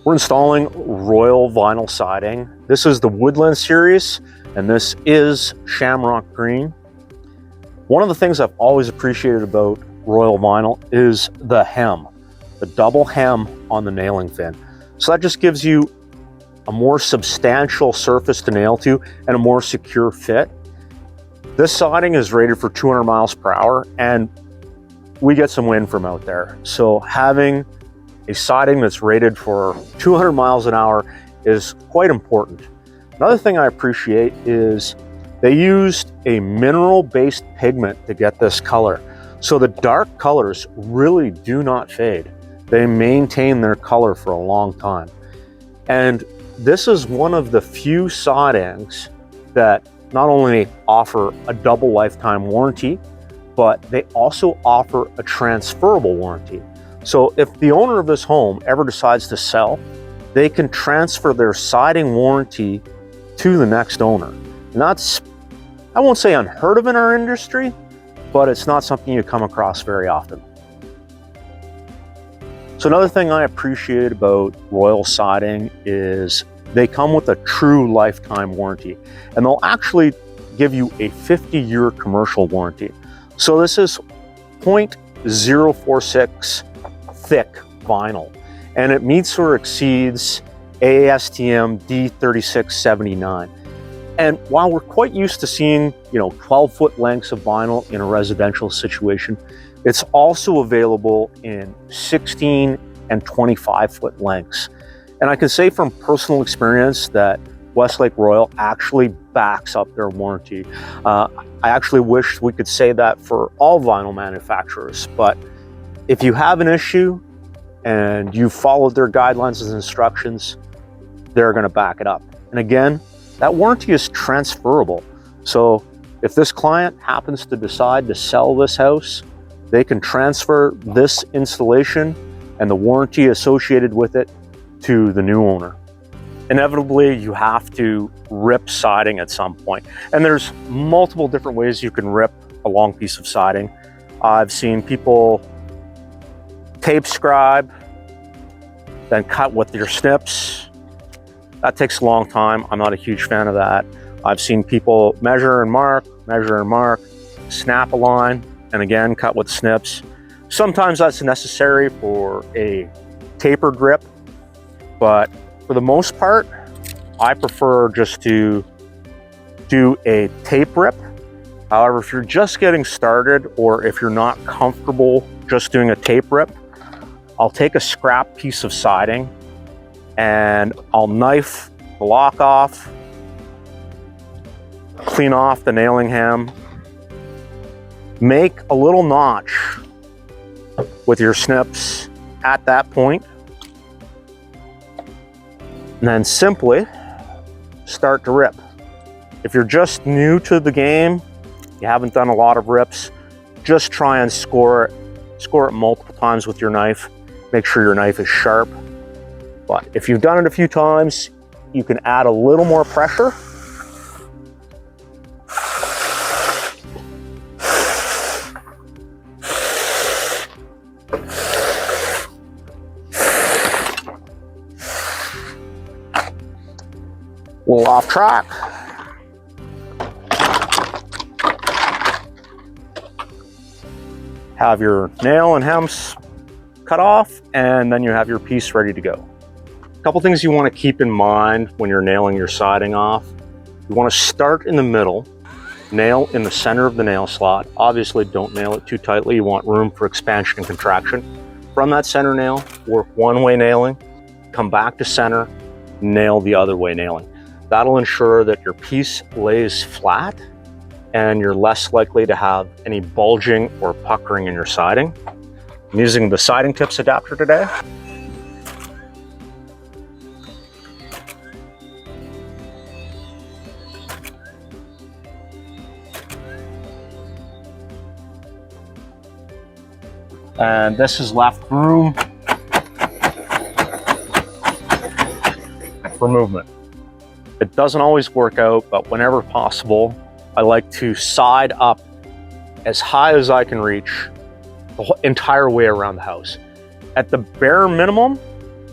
We're installing Royal vinyl siding. This is the Woodland series, and this is Shamrock green. One of the things I've always appreciated about Royal vinyl is the hem, the double hem on the nailing fin. So that just gives you a more substantial surface to nail to and a more secure fit. This siding is rated for 200 miles per hour, and we get some wind from out there. So having a siding that's rated for 200 miles an hour is quite important. Another thing I appreciate is they used a mineral-based pigment to get this color. So the dark colors really do not fade. They maintain their color for a long time. And this is one of the few sidings that not only offer a double lifetime warranty, but they also offer a transferable warranty. So if the owner of this home ever decides to sell, they can transfer their siding warranty to the next owner. And that's, I won't say unheard of in our industry, but it's not something you come across very often. So another thing I appreciate about Royal siding is they come with a true lifetime warranty, and they'll actually give you a 50-year commercial warranty. So this is 0.046 thick vinyl, and it meets or exceeds ASTM D3679. And while we're quite used to seeing, 12-foot lengths of vinyl in a residential situation, it's also available in 16 and 25-foot lengths. And I can say from personal experience that Westlake Royal actually backs up their warranty. I actually wish we could say that for all vinyl manufacturers, but if you have an issue and you followed their guidelines and instructions, they're going to back it up. And again, that warranty is transferable. So if this client happens to decide to sell this house, they can transfer this installation and the warranty associated with it to the new owner. Inevitably, you have to rip siding at some point. And there's multiple different ways you can rip a long piece of siding. I've seen people tape scribe, then cut with your snips. That takes a long time. I'm not a huge fan of that. I've seen people measure and mark, snap a line, and again, cut with snips. Sometimes that's necessary for a tapered rip, but for the most part, I prefer just to do a tape rip. However, if you're just getting started, or if you're not comfortable just doing a tape rip, I'll take a scrap piece of siding and I'll knife the lock off, clean off the nailing hem, make a little notch with your snips at that point, and then simply start to rip. If you're just new to the game, you haven't done a lot of rips, just try and score it multiple times with your knife. Make sure your knife is sharp. But if you've done it a few times, you can add a little more pressure. A little off track. Have your nail and hems cut off, and then you have your piece ready to go. A couple things you want to keep in mind when you're nailing your siding off. You want to start in the middle, nail in the center of the nail slot. Obviously, don't nail it too tightly. You want room for expansion and contraction. From that center nail, work one-way nailing, come back to center, nail the other way nailing. That'll ensure that your piece lays flat and you're less likely to have any bulging or puckering in your siding. I'm using the siding tips adapter today. And this has left room for movement. It doesn't always work out, but whenever possible, I like to side up as high as I can reach the entire way around the house. At the bare minimum,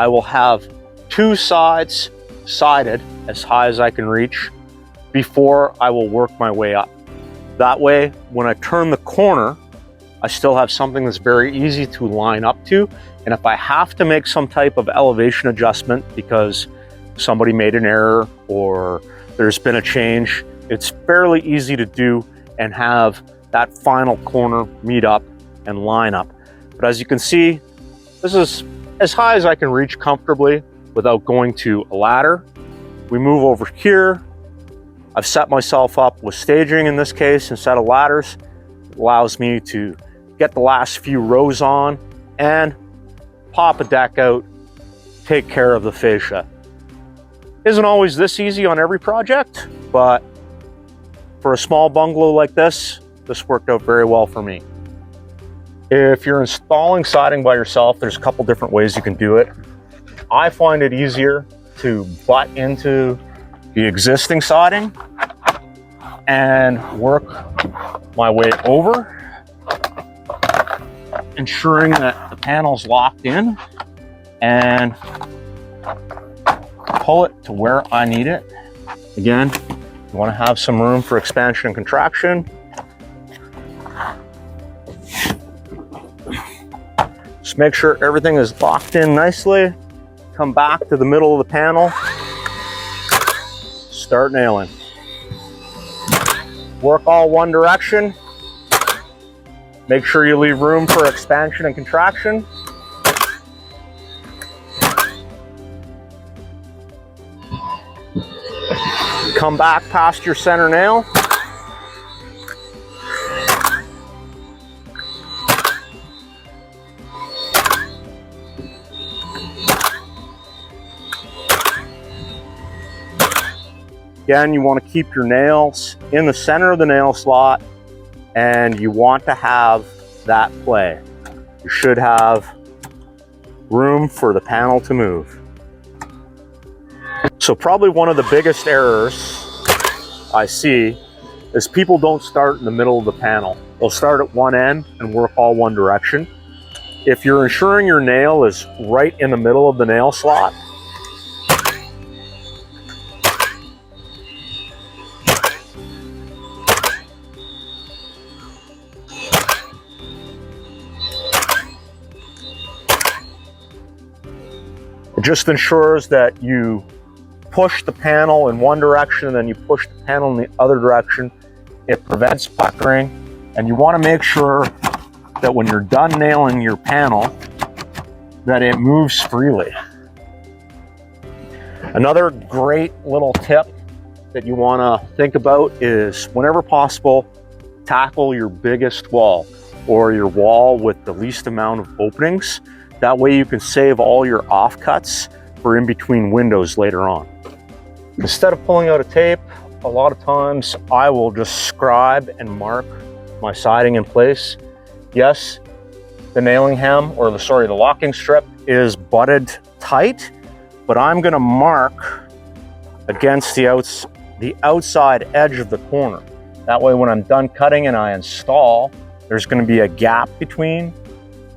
I will have 2 sides sided as high as I can reach before I will work my way up. That way, when I turn the corner, I still have something that's very easy to line up to. And if I have to make some type of elevation adjustment because somebody made an error or there's been a change, it's fairly easy to do and have that final corner meet up and line up. But as you can see, this is as high as I can reach comfortably without going to a ladder. We move over here. I've set myself up with staging in this case instead of ladders. It allows me to get the last few rows on and pop a deck out, take care of the fascia. Isn't always this easy on every project, but for a small bungalow like this worked out very well for me. If you're installing siding by yourself, there's a couple different ways you can do it. I find it easier to butt into the existing siding and work my way over, ensuring that the panel's locked in, and pull it to where I need it. Again, you want to have some room for expansion and contraction. Just make sure everything is locked in nicely. Come back to the middle of the panel. Start nailing. Work all one direction. Make sure you leave room for expansion and contraction. Come back past your center nail. Again, you want to keep your nails in the center of the nail slot, and you want to have that play. You should have room for the panel to move. So probably one of the biggest errors I see is people don't start in the middle of the panel. They'll start at one end and work all one direction. If you're ensuring your nail is right in the middle of the nail slot, it just ensures that you push the panel in one direction and then you push the panel in the other direction. It prevents puckering, and you want to make sure that when you're done nailing your panel that it moves freely. Another great little tip that you want to think about is whenever possible, tackle your biggest wall or your wall with the least amount of openings. That way you can save all your offcuts for in between windows later on. Instead of pulling out a tape, a lot of times I will just scribe and mark my siding in place. Yes, the nailing hem, or the locking strip is butted tight, but I'm gonna mark against the outside edge of the corner. That way when I'm done cutting and I install, there's gonna be a gap between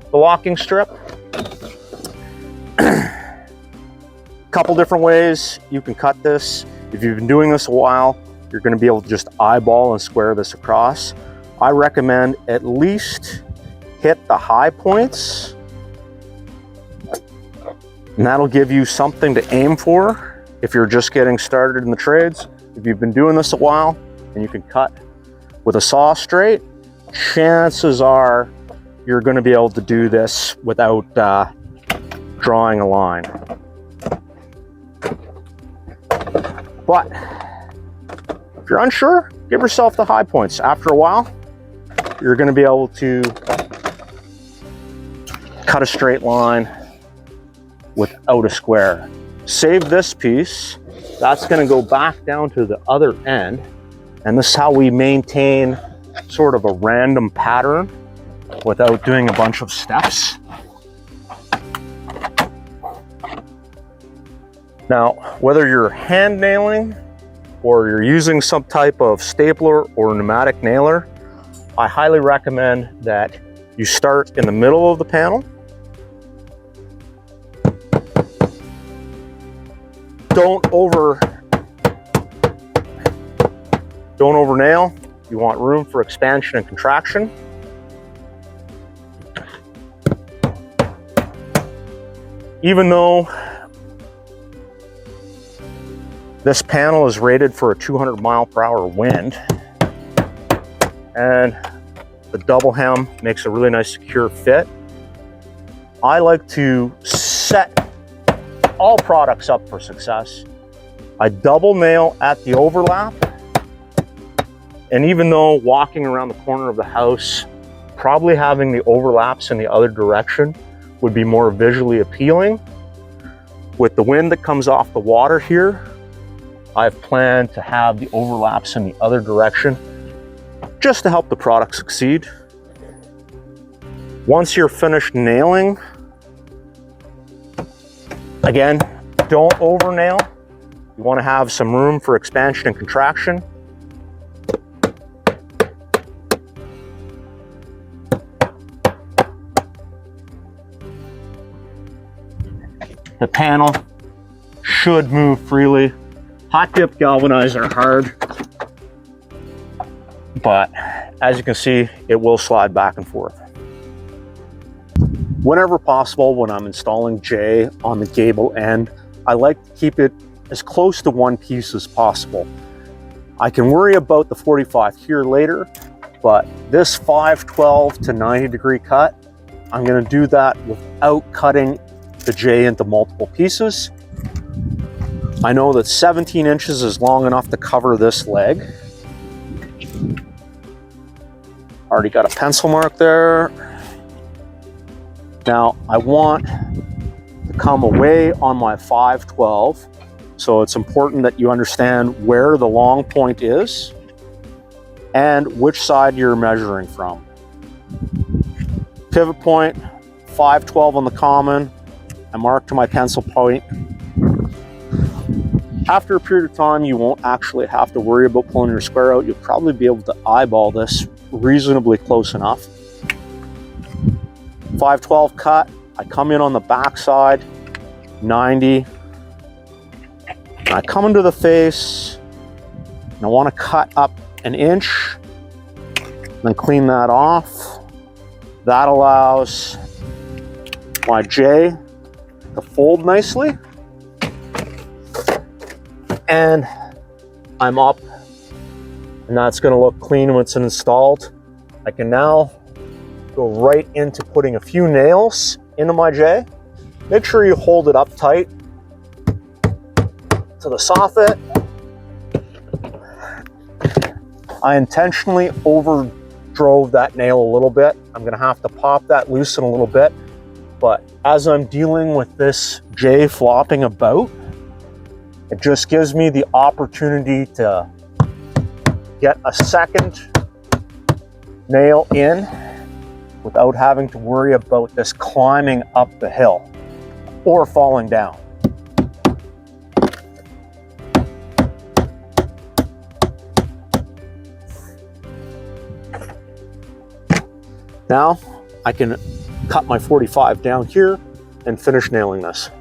the locking strip. Couple different ways you can cut this. If you've been doing this a while, you're going to be able to just eyeball and square this across. I recommend at least hit the high points, and that'll give you something to aim for if you're just getting started in the trades. If you've been doing this a while and you can cut with a saw straight, chances are you're going to be able to do this without drawing a line. But if you're unsure, give yourself the high points. After a while, you're going to be able to cut a straight line without a square. Save this piece. That's going to go back down to the other end. And this is how we maintain sort of a random pattern without doing a bunch of steps. Now, whether you're hand nailing or you're using some type of stapler or pneumatic nailer, I highly recommend that you start in the middle of the panel don't over nail. You want room for expansion and contraction. Even though this panel is rated for a 200 mile per hour wind, and the double hem makes a really nice secure fit, I like to set all products up for success. I double nail at the overlap, and even though walking around the corner of the house, probably having the overlaps in the other direction would be more visually appealing, with the wind that comes off the water here, I've planned to have the overlaps in the other direction just to help the product succeed. Once you're finished nailing, again, don't over nail. You want to have some room for expansion and contraction. The panel should move freely. Hot dip galvanized are hard, but as you can see, it will slide back and forth. Whenever possible, when I'm installing J on the gable end, I like to keep it as close to one piece as possible. I can worry about the 45 here later, but this 512 to 90 degree cut, I'm going to do that without cutting the J into multiple pieces. I know that 17 inches is long enough to cover this leg. Already got a pencil mark there. Now I want to come away on my 512, so it's important that you understand where the long point is and which side you're measuring from. Pivot point, 512 on the common. I mark to my pencil point. After a period of time, you won't actually have to worry about pulling your square out. You'll probably be able to eyeball this reasonably close enough. 512 cut, I come in on the back side, 90. I come into the face, and I want to cut up an inch, then clean that off. That allows my J to fold nicely. And I'm up, and that's going to look clean when it's installed. I can now go right into putting a few nails into my J. Make sure you hold it up tight to the soffit. I intentionally overdrove that nail a little bit. I'm going to have to pop that loose in a little bit, but as I'm dealing with this J flopping about, it just gives me the opportunity to get a second nail in without having to worry about this climbing up the hill or falling down. Now I can cut my 45 down here and finish nailing this.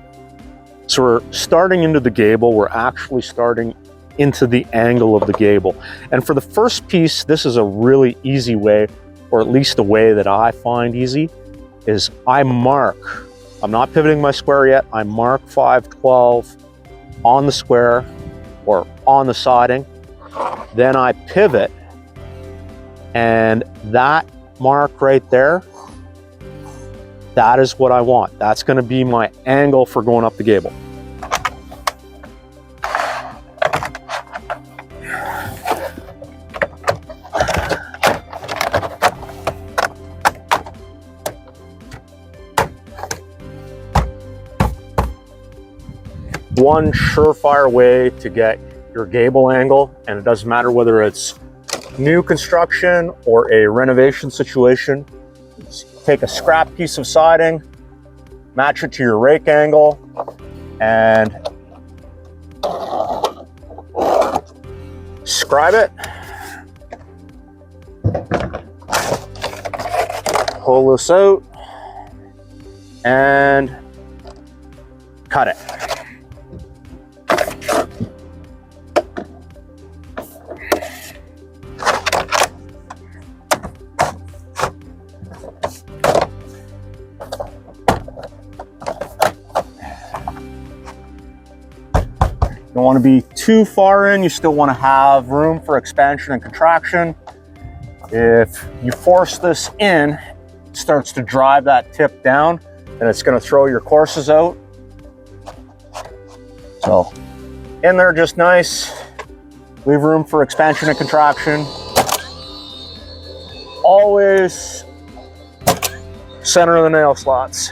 So we're starting into the gable, we're actually starting into the angle of the gable. And for the first piece, this is a really easy way, or at least a way that I find easy, is I mark, I'm not pivoting my square yet, I mark 512 on the square or on the siding, then I pivot, and that mark right there, that is what I want. That's going to be my angle for going up the gable. One surefire way to get your gable angle, and it doesn't matter whether it's new construction or a renovation situation, take a scrap piece of siding, match it to your rake angle, and scribe it. Pull this out and cut it. You don't want to be too far in. You still want to have room for expansion and contraction. If you force this in, it starts to drive that tip down and it's going to throw your courses out. So in there just nice. Leave room for expansion and contraction. Always center of the nail slots.